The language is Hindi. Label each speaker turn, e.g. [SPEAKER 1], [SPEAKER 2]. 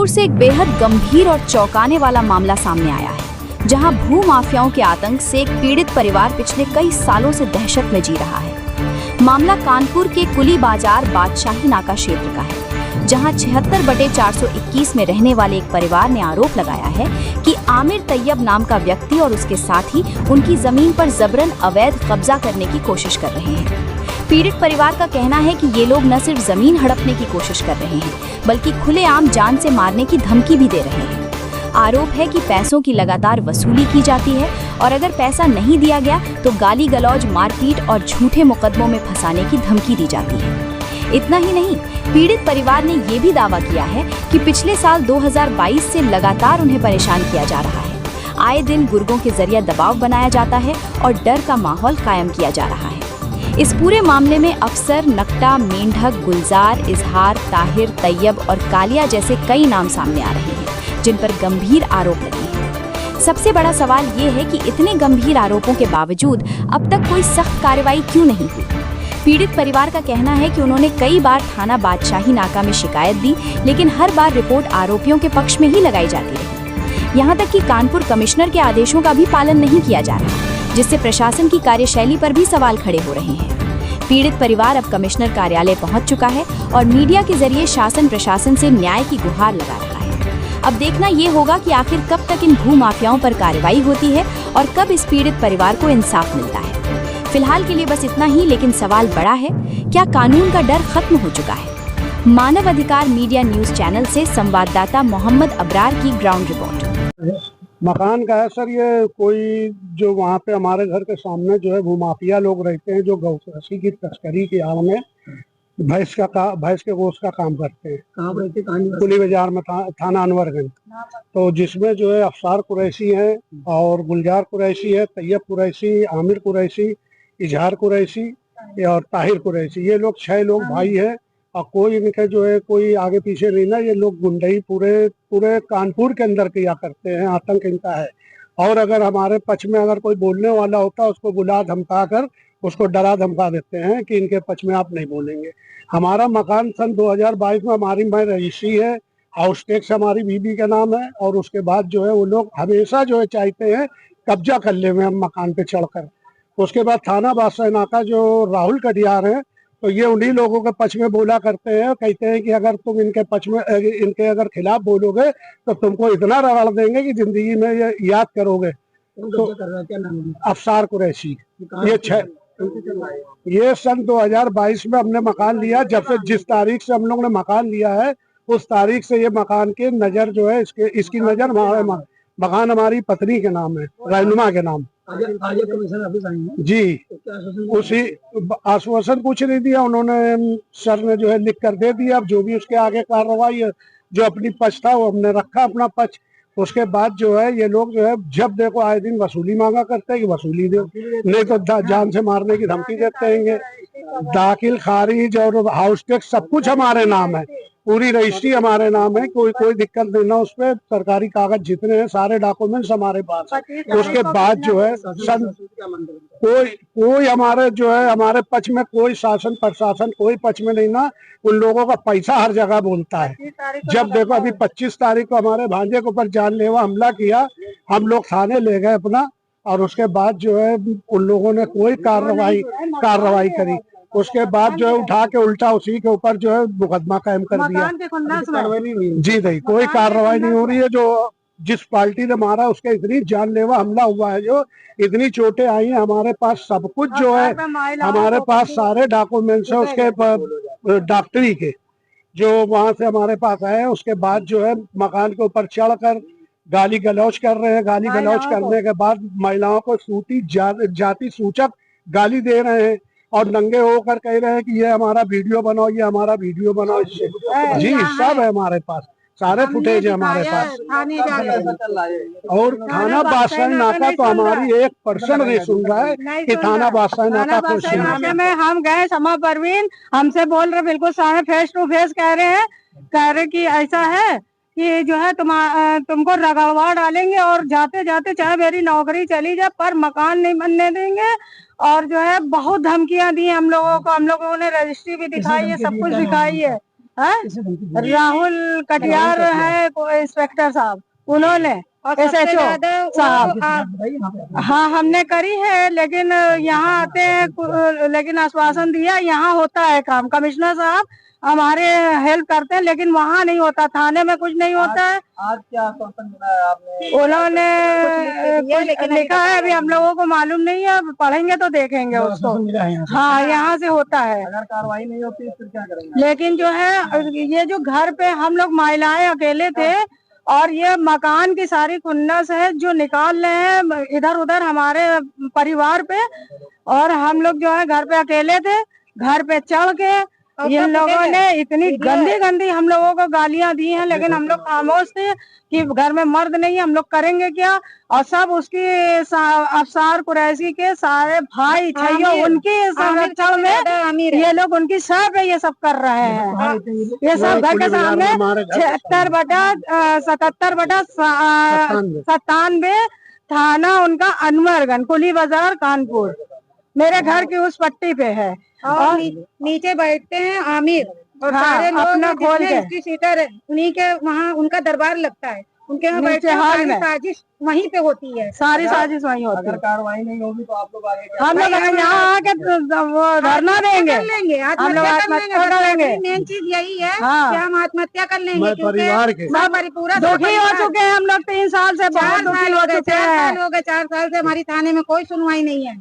[SPEAKER 1] कानपुर से एक बेहद गंभीर और चौंकाने वाला मामला सामने आया है, जहां भू माफियाओं के आतंक से एक पीड़ित परिवार पिछले कई सालों से दहशत में जी रहा है। मामला कानपुर के कुली बाजार बादशाही नाका क्षेत्र का है, जहां 76/421 में रहने वाले एक परिवार ने आरोप लगाया है कि आमिर तैयब नाम का व्यक्ति और उसके साथी उनकी जमीन पर जबरन अवैध कब्जा करने की कोशिश कर रहे हैं। पीड़ित परिवार का कहना है कि ये लोग न सिर्फ जमीन हड़पने की कोशिश कर रहे हैं, बल्कि खुलेआम जान से मारने की धमकी भी दे रहे हैं। आरोप है कि पैसों की लगातार वसूली की जाती है और अगर पैसा नहीं दिया गया तो गाली गलौज, मारपीट और झूठे मुकदमों में फंसाने की धमकी दी जाती है। इतना ही नहीं, पीड़ित परिवार ने ये भी दावा किया है कि पिछले साल 2022 से लगातार उन्हें परेशान किया जा रहा है। आए दिन गुर्गों के जरिए दबाव बनाया जाता है और डर का माहौल कायम किया जा रहा है। इस पूरे मामले में अफसर, नकटा, मेंढक, गुलजार, इजहार, ताहिर, तैयब और कालिया जैसे कई नाम सामने आ रहे हैं, जिन पर गंभीर आरोप लगे हैं। सबसे बड़ा सवाल ये है कि इतने गंभीर आरोपों के बावजूद अब तक कोई सख्त कार्रवाई क्यों नहीं हुई। पीड़ित परिवार का कहना है कि उन्होंने कई बार थाना बादशाही नाका में शिकायत दी, लेकिन हर बार रिपोर्ट आरोपियों के पक्ष में ही लगाई जाती रही। यहाँ तक कि कानपुर कमिश्नर के आदेशों का भी पालन नहीं किया जा रहा, जिससे प्रशासन की कार्यशैली पर भी सवाल खड़े हो रहे हैं। पीड़ित परिवार अब कमिश्नर कार्यालय पहुंच चुका है और मीडिया के जरिए शासन प्रशासन से न्याय की गुहार लगा रहा है। अब देखना ये होगा कि आखिर कब तक इन भू माफियाओं पर कार्रवाई होती है और कब इस पीड़ित परिवार को इंसाफ मिलता है। फिलहाल के लिए बस इतना ही, लेकिन सवाल बड़ा है, क्या कानून का डर खत्म हो चुका है? मानव अधिकार मीडिया न्यूज चैनल से संवाददाता मोहम्मद अबरार की ग्राउंड रिपोर्ट।
[SPEAKER 2] मकान का है सर, ये कोई जो वहाँ पे हमारे घर के सामने जो है भूमाफिया लोग रहते हैं, जो गौशाला की तस्करी की आड़ में भैंस के गोश्त का काम करते हैं।
[SPEAKER 3] कहाँ रहते हैं?
[SPEAKER 2] कुली बाजार में, थाना अनवरगंज। तो जिसमें जो है अफसार कुरैशी है और गुलजार कुरैशी है, तैयब कुरैशी, आमिर कुरैशी, इजहार कुरैशी और ताहिर कुरैशी, ये लोग 6 लोग भाई है। और कोई इनके जो है कोई आगे पीछे नहीं ना, ये लोग गुंडई पूरे कानपुर के अंदर किया करते हैं, आतंक इनका है। और अगर हमारे पक्ष में अगर कोई बोलने वाला होता है, उसको बुला धमका कर उसको डरा धमका देते हैं कि इनके पक्ष में आप नहीं बोलेंगे। हमारा मकान सन 2022 में हमारी रजिस्ट्री है, हाउस टैक्स हमारी बीबी का नाम है, और उसके बाद जो है वो लोग हमेशा जो है चाहते हैं कब्जा कर ले हम मकान पे चढ़कर। उसके बाद थाना बादशाही नाका जो राहुल कटियार है, तो ये उन्हीं लोगों के पक्ष में बोला करते हैं, कहते हैं कि अगर तुम इनके पक्ष में इनके अगर खिलाफ बोलोगे तो तुमको इतना रगड़ देंगे कि जिंदगी में ये याद करोगे। तो अफसार कुरैशी, ये सन 2022 में हमने मकान लिया। जब से जिस तारीख से हम लोग ने मकान लिया है, उस तारीख से ये मकान के नजर जो है इसकी नजर हमारे मकान हमारी पत्नी के नाम है, रहनुमा के नाम। जी, उसी आश्वासन कुछ नहीं दिया उन्होंने, सर ने जो है लिख कर दे दिया। अब जो भी उसके आगे कार्रवाई है, जो अपनी पक्ष था वो हमने रखा अपना पक्ष। उसके बाद जो है ये लोग जो है जब देखो आए दिन वसूली मांगा करते हैं कि वसूली दो, नहीं तो जान से मारने की धमकी देते हैं। दाखिल, खारिज और हाउस टैक्स सब कुछ हमारे नाम है, पूरी रजिस्ट्री हमारे नाम है, कोई दिक्कत नहीं ना। उस पर सरकारी कागज जितने हैं सारे डॉक्यूमेंट्स हमारे पास है। उसके बाद जो है कोई हमारे जो है हमारे पक्ष में कोई शासन प्रशासन कोई पक्ष में नहीं ना। उन लोगों का पैसा हर जगह बोलता है। जब देखो अभी 25 तारीख को हमारे भांजे के ऊपर जानलेवा हमला किया, हम लोग थाने ले गए अपना, और उसके बाद जो है उन लोगों ने कोई कार्रवाई करी। उसके बाद जो है उठा के उल्टा उसी के ऊपर जो है मुकदमा कायम कर दिया। जी नहीं, कोई कार्रवाई नहीं हो रही है। जो जिस पार्टी ने मारा उसके इतनी जानलेवा हमला हुआ है, जो इतनी चोटें आई हैं, हमारे पास सब कुछ जो है, हमारे पास सारे डॉक्यूमेंट्स है उसके डॉक्टरी के, जो वहां से हमारे पास आए। उसके बाद जो है मकान के ऊपर चढ़कर गाली गलौज कर रहे हैं। गाली गलौज करने के बाद महिलाओं को जाति सूचक गाली दे रहे हैं और नंगे होकर कह रहे हैं कि ये हमारा वीडियो बनाओ, ये हमारा वीडियो बनाओ। जी, सब है हमारे पास, सारे फुटेज है हमारे पास। और थाना बादशाही नाका तो हमारी 1% नहीं सुन रहा है कि थाना बादशाही नाका को सुन।
[SPEAKER 4] हम गए, समा परवीन हमसे बोल रहे, बिल्कुल सामने फेस टू फेस कह रहे कि ऐसा है कि जो है तुमको रगड़वा डालेंगे और जाते जाते चाहे मेरी नौकरी चली जाए पर मकान नहीं बनने देंगे। और जो है बहुत धमकियां दी हम लोगों को, हम लोगों ने रजिस्ट्री भी दिखाई है, सब कुछ दिखाई है। राहुल कटियार है इंस्पेक्टर साहब, उन्होंने SHO साहब। हाँ हमने करी है, लेकिन यहाँ आते हैं, लेकिन आश्वासन दिया यहाँ होता है काम। कमिश्नर साहब हमारे हेल्प करते हैं, लेकिन वहाँ नहीं होता, थाने में कुछ नहीं होता है।
[SPEAKER 3] आज क्या आश्वासन मिला है आपने?
[SPEAKER 4] उन्होंने कुछ लिखा है, अभी हम लोगों को मालूम नहीं है, पढ़ेंगे तो देखेंगे उसको। हाँ यहाँ से होता है।
[SPEAKER 3] अगर कार्रवाई नहीं होती फिर क्या करेंगे?
[SPEAKER 4] लेकिन जो है ये जो घर पे हम लोग महिलाएं अकेले थे, और ये मकान की सारी खुन्नस है जो निकाल रहे हैं इधर उधर हमारे परिवार पे, और हम लोग जो है घर पे अकेले थे। घर पे चढ़ के इन लोगों ने इतनी गंदी गंदी हम लोगों को गालियां दी हैं, लेकिन हम लोग खामोश थे कि घर में मर्द नहीं है, हम लोग करेंगे क्या। और सब उसकी अफसार कुरैशी के सारे भाई छैयो उनकी संरक्षण में ये लोग उनकी सर पे ये सब कर रहे हैं। ये सब घर के सामने 76/77/97 थाना उनका अनवरगंज, कुली बाजार, कानपुर, मेरे घर की उस पट्टी पे है।
[SPEAKER 5] और नीचे बैठते हैं आमिर और सारे लोग
[SPEAKER 4] अपना खोल के
[SPEAKER 5] सीटर है, उन्हीं के वहाँ उनका दरबार लगता है, उनके यहाँ बैठते हैं। सारी साजिश वहीं पे होती है,
[SPEAKER 4] सारी साजिश वहीं होती है।
[SPEAKER 3] अगर कार्रवाई नहीं होगी तो आप लोग आगे क्या?
[SPEAKER 4] हम लोग यहाँ आके वो धरना देंगे, हम लोग आत्महत्या करेंगे।
[SPEAKER 5] मेन चीज यही है
[SPEAKER 4] हाँ।
[SPEAKER 5] कि हम आत्महत्या कर लेंगे,
[SPEAKER 2] परिवार के
[SPEAKER 5] पूरा
[SPEAKER 4] दुखी हो चुके हैं हम लोग 3 साल से, बहुत दुखी हो चुके हैं।
[SPEAKER 5] 4 साल से हमारी थाने में कोई सुनवाई नहीं है।